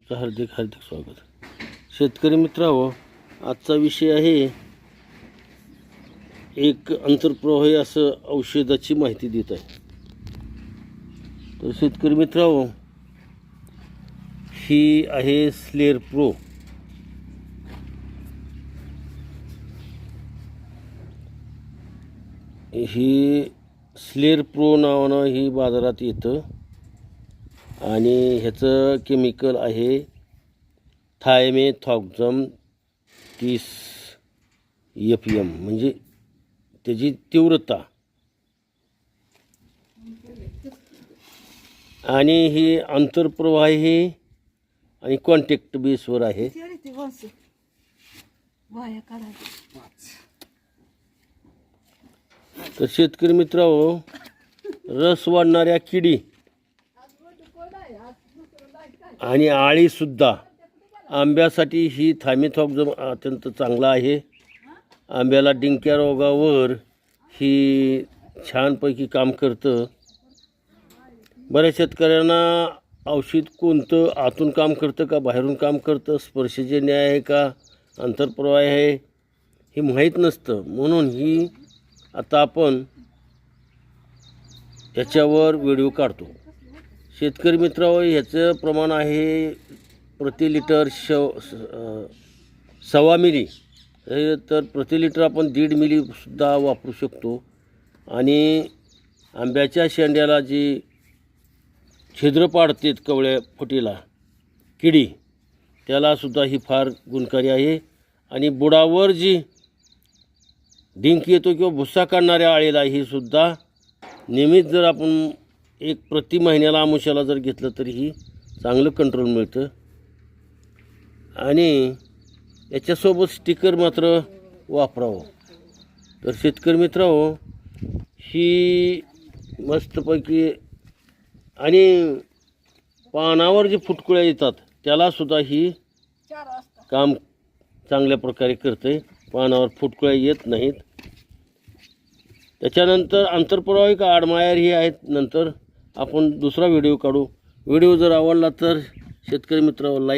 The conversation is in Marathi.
हार्दिक हार्दिक स्वागत. शेतकरी मित्रांनो, आजचा विषय आहे एक अंतर्प्रवाही असं औषधाची माहिती देत आहे. तर शेतकरी मित्रांनो, ही आहे स्लेर प्रो. ही स्लेर प्रो नावानं ही बाजारात येतं आणि ह्याचं केमिकल आहे थायमेथॉक्झम 30 FM, म्हणजे त्याची तीव्रता. आणि ही आंतरप्रवाही आणि कॉन्टॅक्ट बेसवर आहे. तर शेतकरी मित्रांनो, रस वाढणाऱ्या किडी आणि आळीसुद्धा आंब्यासाठी ही थायमेथॉक्झम अत्यंत चांगला आहे. आंब्याला डिंक्या रोगावर ही छानपैकी काम करतं. बऱ्याच शेतकऱ्यांना औषध कोणतं आतून काम करतं का बाहेरून काम करतं, स्पर्शजन्य आहे का आंतरप्रवाही आहे हे माहीत नसतं. म्हणून ही आता आपण याच्यावर व्हिडिओ काढतो. शेतकरी मित्रांनो, ह्याचं प्रमाण आहे प्रति लिटर 1.25 मिली. तर प्रति लिटर आपण 1.5 मिलीसुद्धा वापरू शकतो. आणि आंब्याच्या शेंड्याला जी छिद्र पाडतात कवळ्या फुटीला किडी, त्यालासुद्धा ही फार गुणकारी आहे. आणि बुडावर जी डिंक येतो किंवा भुस्सा काढणाऱ्या आळीला ही सुद्धा नियमित जर आपण प्रति महिन्याला आमुष्याला जर घेतलं तरी ही चांगलं कंट्रोल मिळतं. आणि याच्यासोबत स्टिकर मात्र वापरावं. तर शेतकरी मित्रांनो, ही मस्तपैकी आणि पानावर जे फुटकुळ्या येतात त्यालासुद्धा ही काम चांगल्या प्रकारे करते. पानावर फुटकुळ्या येत नाहीत. त्याच्यानंतर आंतरप्रवाही का आडमायर ही आहेत. नंतर आपण दुसरा व्हिडिओ काढू. व्हिडिओ जर आवडला तर शेतकरी मित्रांनो लाईक